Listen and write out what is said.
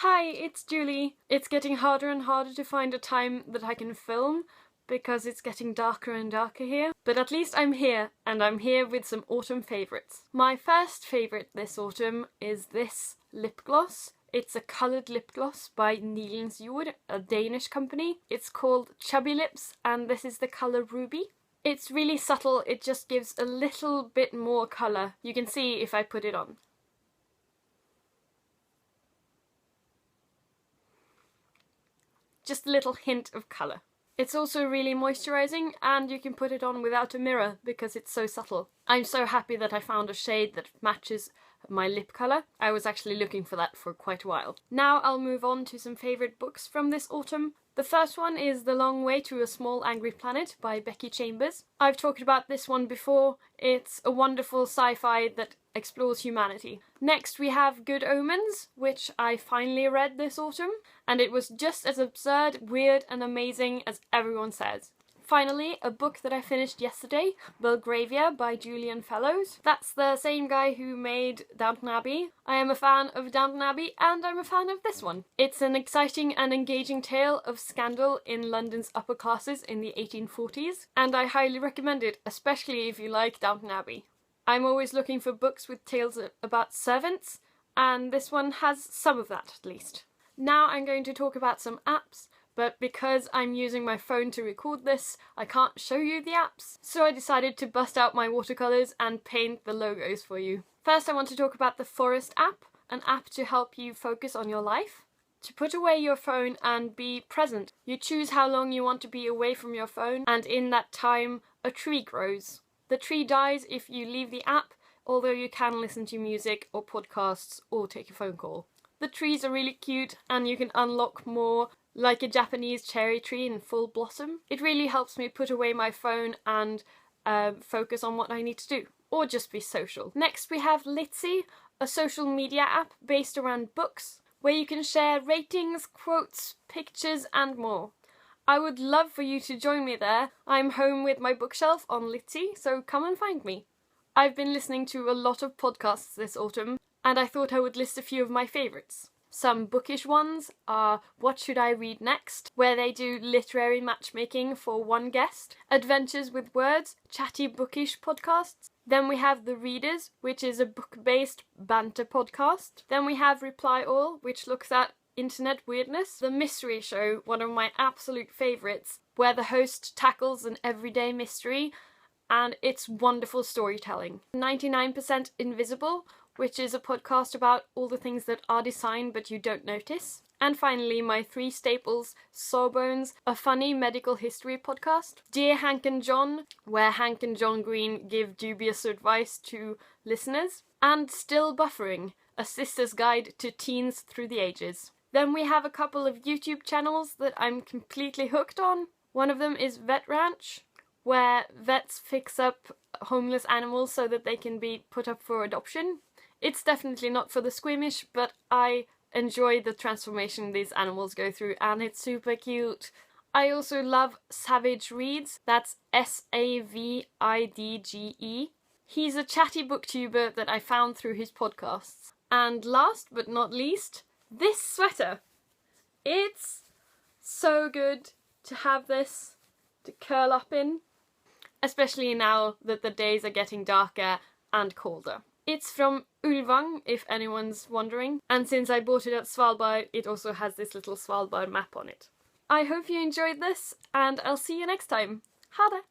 Hi, it's Julie. It's getting harder and harder to find a time that I can film because it's getting darker and darker here. But at least I'm here, and I'm here with some autumn favourites. My first favourite this autumn is this lip gloss. It's a coloured lip gloss by Nilens Jord, a Danish company. It's called Chubby Lips, and this is the colour Ruby. It's really subtle, it just gives a little bit more colour. You can see if I put it on. Just a little hint of colour. It's also really moisturising, and you can put it on without a mirror because it's so subtle. I'm so happy that I found a shade that matches my lip colour. I was actually looking for that for quite a while. Now I'll move on to some favourite books from this autumn. The first one is The Long Way to a Small Angry Planet by Becky Chambers. I've talked about this one before. It's a wonderful sci-fi that explores humanity. Next we have Good Omens, which I finally read this autumn, and it was just as absurd, weird and amazing as everyone says. Finally, a book that I finished yesterday, Belgravia by Julian Fellows. That's the same guy who made Downton Abbey. I am a fan of Downton Abbey, and I'm a fan of this one. It's an exciting and engaging tale of scandal in London's upper classes in the 1840s, and I highly recommend it, especially if you like Downton Abbey. I'm always looking for books with tales about servants, and this one has some of that at least. Now I'm going to talk about some apps. But because I'm using my phone to record this, I can't show you the apps. So I decided to bust out my watercolours and paint the logos for you. First I want to talk about the Forest app, an app to help you focus on your life. To put away your phone and be present, you choose how long you want to be away from your phone, and in that time a tree grows. The tree dies if you leave the app, although you can listen to music or podcasts or take a phone call. The trees are really cute and you can unlock more, like a Japanese cherry tree in full blossom. It really helps me put away my phone and focus on what I need to do, or just be social. Next we have Litzy, a social media app based around books, where you can share ratings, quotes, pictures and more. I would love for you to join me there. I'm home with my bookshelf on Litzy, so come and find me. I've been listening to a lot of podcasts this autumn, and I thought I would list a few of my favourites. Some bookish ones are What Should I Read Next, where they do literary matchmaking for one guest, Adventures with Words, chatty bookish podcasts. Then we have The Readers, which is a book-based banter podcast. Then we have Reply All, which looks at internet weirdness. The Mystery Show, one of my absolute favourites, where the host tackles an everyday mystery, and it's wonderful storytelling. 99% Invisible, which is a podcast about all the things that are designed but you don't notice. And finally, my three staples, Sawbones, a funny medical history podcast, Dear Hank and John, where Hank and John Green give dubious advice to listeners, and Still Buffering, a sister's guide to teens through the ages. Then we have a couple of YouTube channels that I'm completely hooked on. One of them is Vet Ranch, where vets fix up homeless animals so that they can be put up for adoption. It's definitely not for the squeamish, but I enjoy the transformation these animals go through, and it's super cute. I also love Savage Reads, that's Savidge. He's a chatty booktuber that I found through his podcasts. And last but not least, this sweater. It's so good to have this to curl up in, especially now that the days are getting darker and colder. It's from Ulvang, if anyone's wondering, and since I bought it at Svalbard, it also has this little Svalbard map on it. I hope you enjoyed this, and I'll see you next time. Ha det!